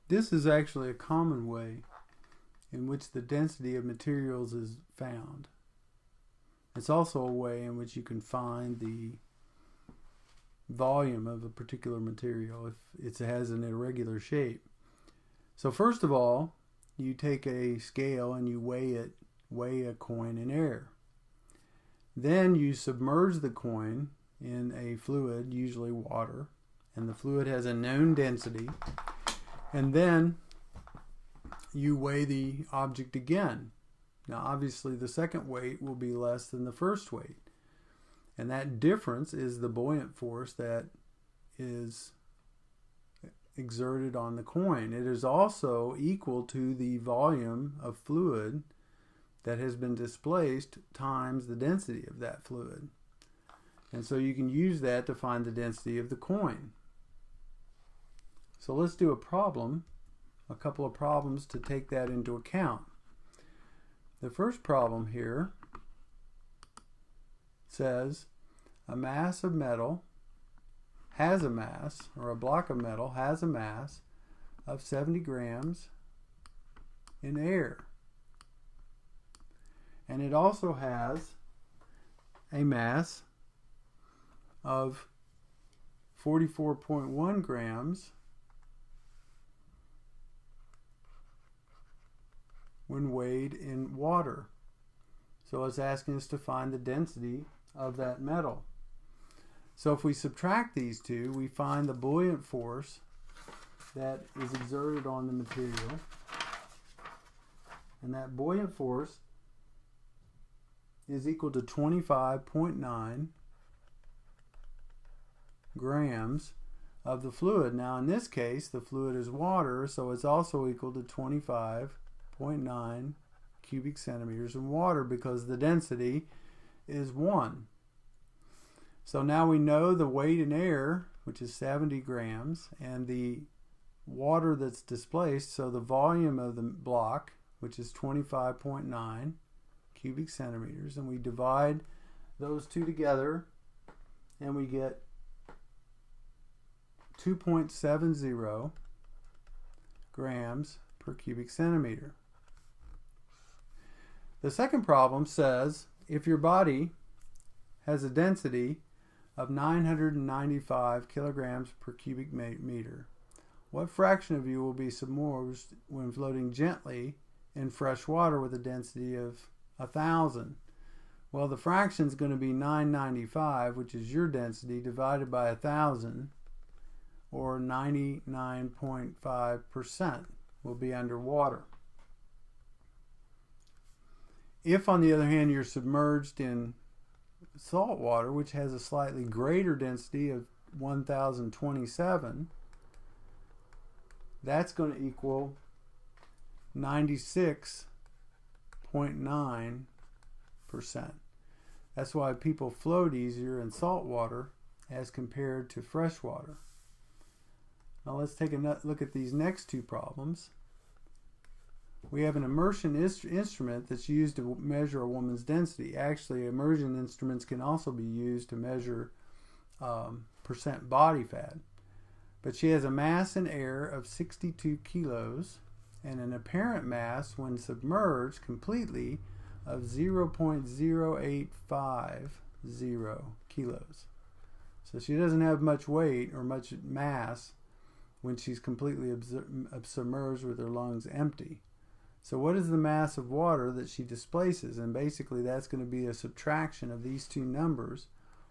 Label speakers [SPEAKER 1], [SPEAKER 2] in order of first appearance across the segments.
[SPEAKER 1] This is actually a common way in which the density of materials is found. It's also a way in which you can find the volume of a particular material if it has an irregular shape. So first of all, you take a scale and you weigh a coin in air. Then you submerge the coin in a fluid, usually water, and the fluid has a known density. And then you weigh the object again. Now obviously the second weight will be less than the first weight. And that difference is the buoyant force that is exerted on the coin. It is also equal to the volume of fluid that has been displaced times the density of that fluid. And so you can use that to find the density of the coin. So let's do a couple of problems to take that into account. The first problem here says a mass of metal has a mass, or a block of metal has a mass of 70 grams in air. And it also has a mass of 44.1 grams when weighed in water. So it's asking us to find the density of that metal. So if we subtract these two, we find the buoyant force that is exerted on the material. And that buoyant force is equal to 25.9 grams of the fluid. Now in this case, the fluid is water, so it's also equal to 25.9 cubic centimeters of water because the density is 1. So now we know the weight in air, which is 70 grams, and the water that's displaced, so the volume of the block, which is 25.9 cubic centimeters, and we divide those two together and we get 2.70 grams per cubic centimeter. The second problem says if your body has a density of 995 kilograms per cubic meter, what fraction of you will be submerged when floating gently in fresh water with a density of 1,000? Well, the fraction is going to be 995, which is your density, divided by 1,000, or 99.5% will be underwater. If, on the other hand, you're submerged in salt water, which has a slightly greater density of 1,027, that's going to equal 96.9%. That's why people float easier in salt water as compared to fresh water. Now let's take a look at these next two problems. We have an immersion instrument that's used to measure a woman's density. Actually, immersion instruments can also be used to measure percent body fat. But she has a mass in air of 62 kilos and an apparent mass when submerged completely of 0.0850 kilos. So she doesn't have much weight or much mass when she's completely submerged with her lungs empty. So what is the mass of water that she displaces? And basically that's going to be a subtraction of these two numbers,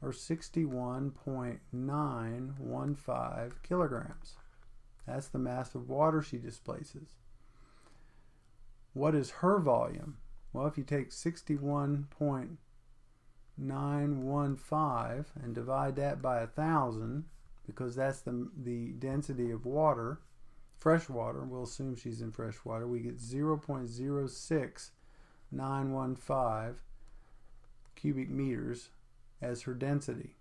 [SPEAKER 1] or 61.915 kilograms. That's the mass of water she displaces. What is her volume? Well, if you take 61.915 and divide that by 1,000, because that's the density of water, fresh water, we'll assume she's in fresh water, we get 0.06915 cubic meters as her density.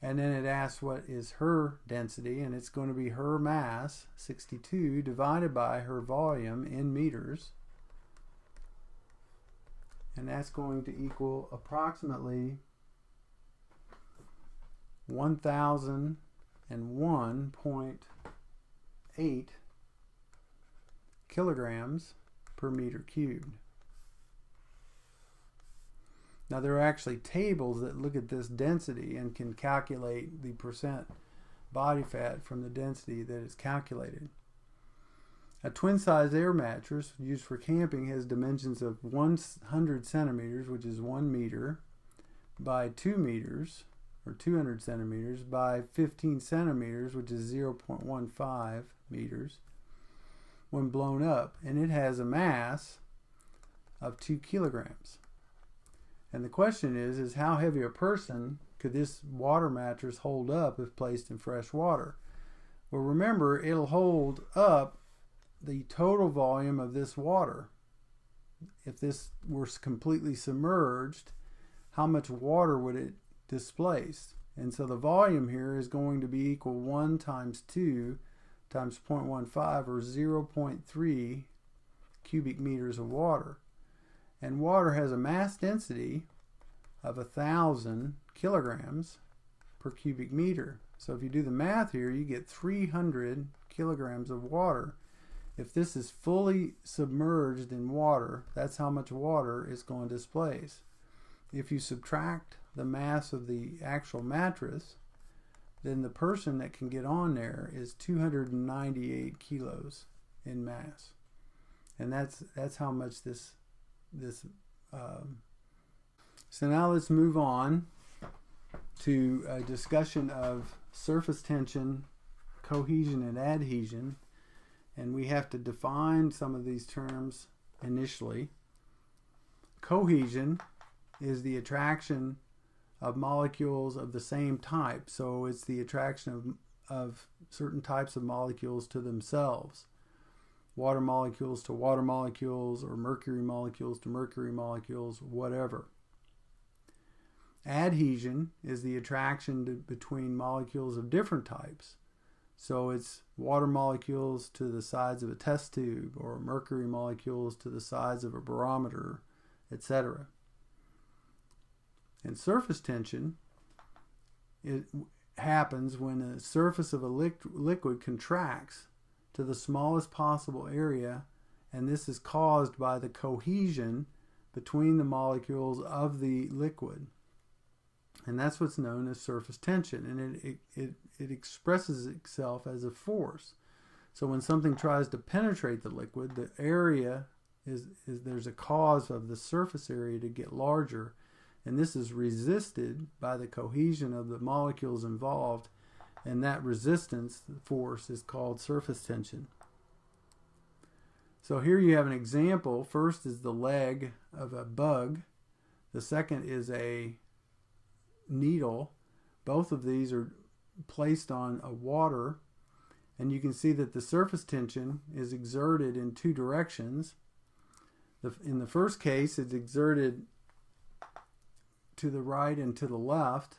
[SPEAKER 1] And then it asks what is her density, and it's going to be her mass, 62, divided by her volume in meters. And that's going to equal approximately 1001.8 0.18 kilograms per meter cubed. Now there are actually tables that look at this density and can calculate the percent body fat from the density that is calculated. A twin-size air mattress used for camping has dimensions of 100 centimeters, which is 1 meter, by 2 meters, or 200 centimeters, by 15 centimeters, which is 0.15 meters, when blown up, and it has a mass of 2 kilograms. And the question is how heavy a person could this water mattress hold up if placed in fresh water? Well, remember, it'll hold up the total volume of this water. If this were completely submerged, how much water would it displace? And so the volume here is going to be equal 1 times 2 times 0.15, or 0.3 cubic meters of water. And water has a mass density of 1,000 kilograms per cubic meter. So if you do the math here, you get 300 kilograms of water. If this is fully submerged in water, that's how much water it's going to displace. If you subtract the mass of the actual mattress, then the person that can get on there is 298 kilos in mass. And that's how much this so now let's move on to a discussion of surface tension, cohesion, and adhesion. And we have to define some of these terms initially. Cohesion is the attraction of molecules of the same type. So it's the attraction of certain types of molecules to themselves. Water molecules to water molecules, or mercury molecules to mercury molecules, whatever. Adhesion is the attraction between molecules of different types. So it's water molecules to the sides of a test tube, or mercury molecules to the sides of a barometer, etc. And surface tension, it happens when the surface of a liquid contracts to the smallest possible area, and this is caused by the cohesion between the molecules of the liquid. And that's what's known as surface tension, and it expresses itself as a force. So when something tries to penetrate the liquid, the area there's a cause of the surface area to get larger, and this is resisted by the cohesion of the molecules involved, and that resistance force is called surface tension. So here you have an example. First is the leg of a bug. The second is a needle. Both of these are placed on a water, and you can see that the surface tension is exerted in two directions. In the first case, it's exerted to the right and to the left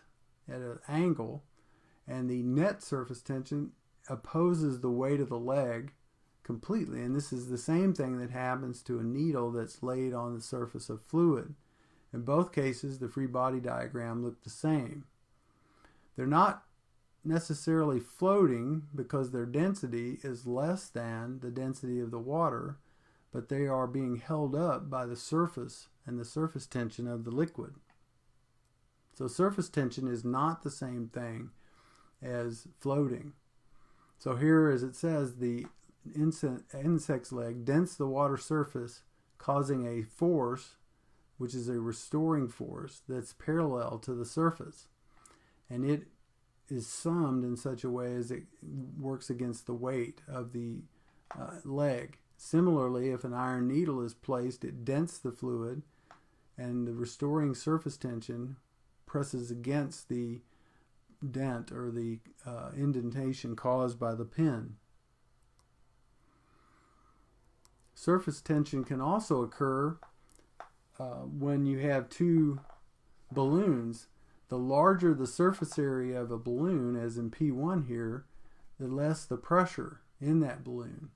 [SPEAKER 1] at an angle, and the net surface tension opposes the weight of the leg completely. And this is the same thing that happens to a needle that's laid on the surface of fluid. In both cases, the free body diagram looked the same. They're not necessarily floating because their density is less than the density of the water, but they are being held up by the surface and the surface tension of the liquid. So surface tension is not the same thing as floating. So here, as it says, the insect's leg dents the water surface, causing a force, which is a restoring force, that's parallel to the surface. And it is summed in such a way as it works against the weight of the leg. Similarly, if an iron needle is placed, it dents the fluid, and the restoring surface tension presses against the dent or the indentation caused by the pin. Surface tension can also occur when you have two balloons. The larger the surface area of a balloon, as in P1 here, the less the pressure in that balloon.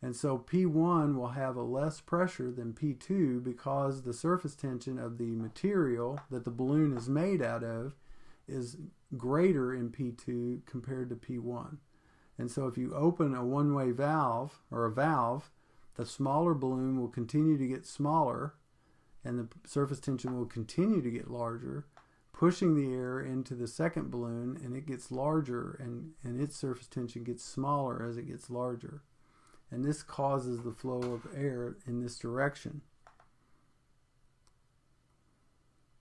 [SPEAKER 1] And so P1 will have a less pressure than P2 because the surface tension of the material that the balloon is made out of is greater in P2 compared to P1. And so if you open a one-way valve or a valve, the smaller balloon will continue to get smaller and the surface tension will continue to get larger, pushing the air into the second balloon, and it gets larger and its surface tension gets smaller as it gets larger. And this causes the flow of air in this direction.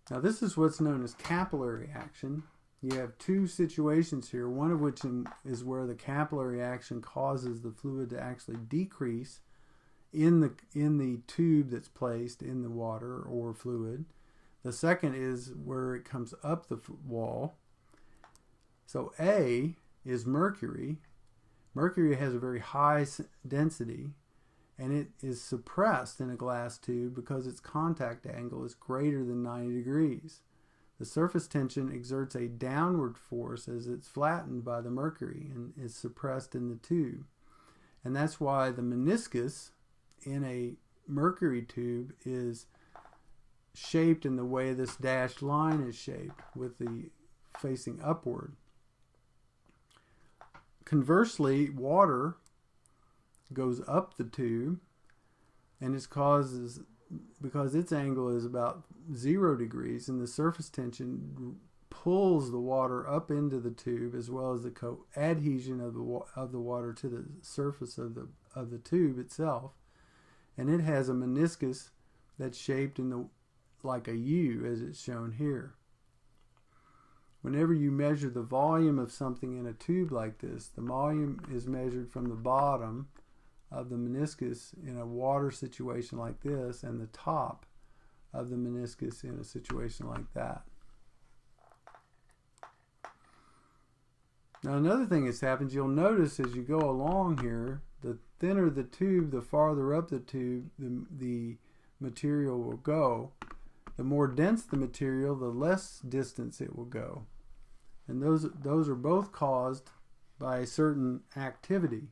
[SPEAKER 1] Now this is what's known as capillary action. You have two situations here, one of which is where the capillary action causes the fluid to actually decrease in the tube that's placed in the water or fluid. The second is where it comes up the wall. So A is mercury. Mercury has a very high density, and it is suppressed in a glass tube because its contact angle is greater than 90 degrees. The surface tension exerts a downward force as it's flattened by the mercury and is suppressed in the tube. And that's why the meniscus in a mercury tube is shaped in the way this dashed line is shaped, with the facing upward. Conversely, water goes up the tube, and it causes, because its angle is about 0 degrees, and the surface tension pulls the water up into the tube, as well as the coadhesion of the water to the surface of the tube itself, and it has a meniscus that's shaped in like a U, as it's shown here. Whenever you measure the volume of something in a tube like this, the volume is measured from the bottom of the meniscus in a water situation like this, and the top of the meniscus in a situation like that. Now another thing that's happened, you'll notice as you go along here, the thinner the tube, the farther up the tube the material will go. The more dense the material, the less distance it will go. And those are both caused by a certain activity.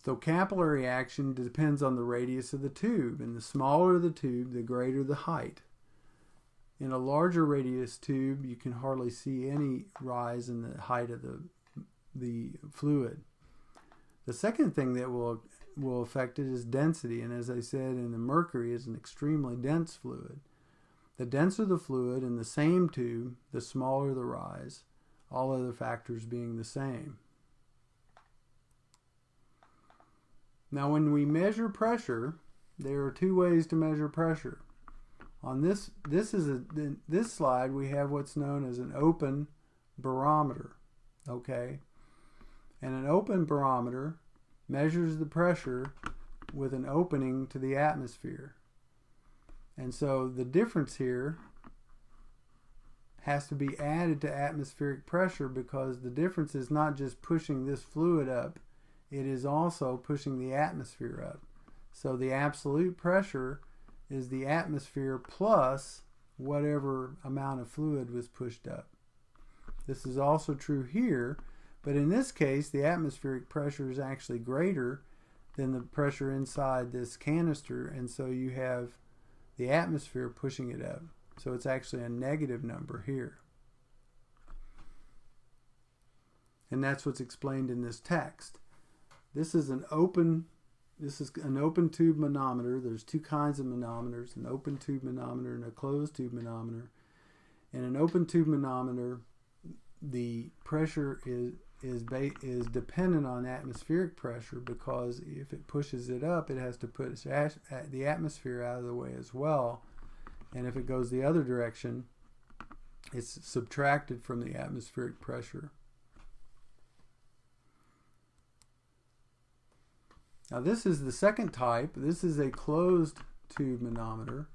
[SPEAKER 1] So capillary action depends on the radius of the tube, and the smaller the tube, the greater the height. In a larger radius tube, you can hardly see any rise in the height of the fluid. The second thing that will affect it is density, and as I said, in the mercury is an extremely dense fluid. The denser the fluid in the same tube, the smaller the rise, all other factors being the same. Now when we measure pressure, there are two ways to measure pressure. On this slide we have what's known as an open barometer, okay? And an open barometer measures the pressure with an opening to the atmosphere. And so the difference here has to be added to atmospheric pressure, because the difference is not just pushing this fluid up, it is also pushing the atmosphere up. So the absolute pressure is the atmosphere plus whatever amount of fluid was pushed up. This is also true here, but in this case the atmospheric pressure is actually greater than the pressure inside this canister, and so you have the atmosphere pushing it up. So it's actually a negative number here. And that's what's explained in this text. This is an open tube manometer. There's two kinds of manometers, an open tube manometer and a closed tube manometer. In an open tube manometer, the pressure is dependent on atmospheric pressure, because if it pushes it up, it has to push the atmosphere out of the way as well. And if it goes the other direction, it's subtracted from the atmospheric pressure. Now this is the second type. This is a closed tube manometer.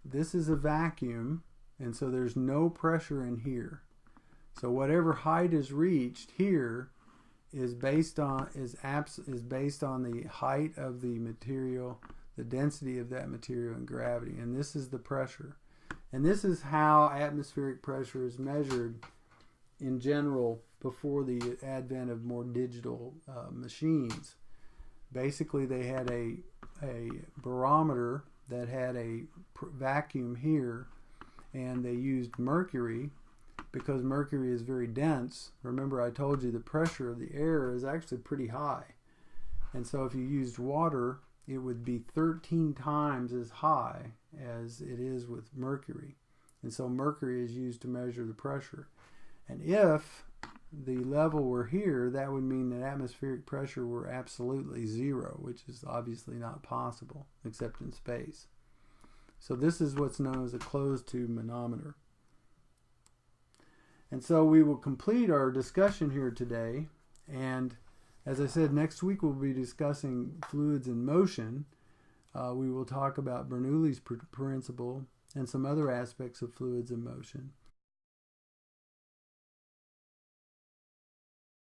[SPEAKER 1] This is a vacuum, and so there's no pressure in here. So whatever height is reached here is based on the height of the material, the density of that material, and gravity. And this is the pressure. And this is how atmospheric pressure is measured in general before the advent of more digital machines. Basically, they had a barometer that had a vacuum here, and they used mercury because mercury is very dense. Remember, I told you the pressure of the air is actually pretty high. And so if you used water, it would be 13 times as high as it is with mercury. And so mercury is used to measure the pressure. And if the level were here, that would mean that atmospheric pressure were absolutely zero, which is obviously not possible except in space. So this is what's known as a closed tube manometer. And so we will complete our discussion here today. And as I said, next week we'll be discussing fluids in motion. We will talk about Bernoulli's principle and some other aspects of fluids in motion.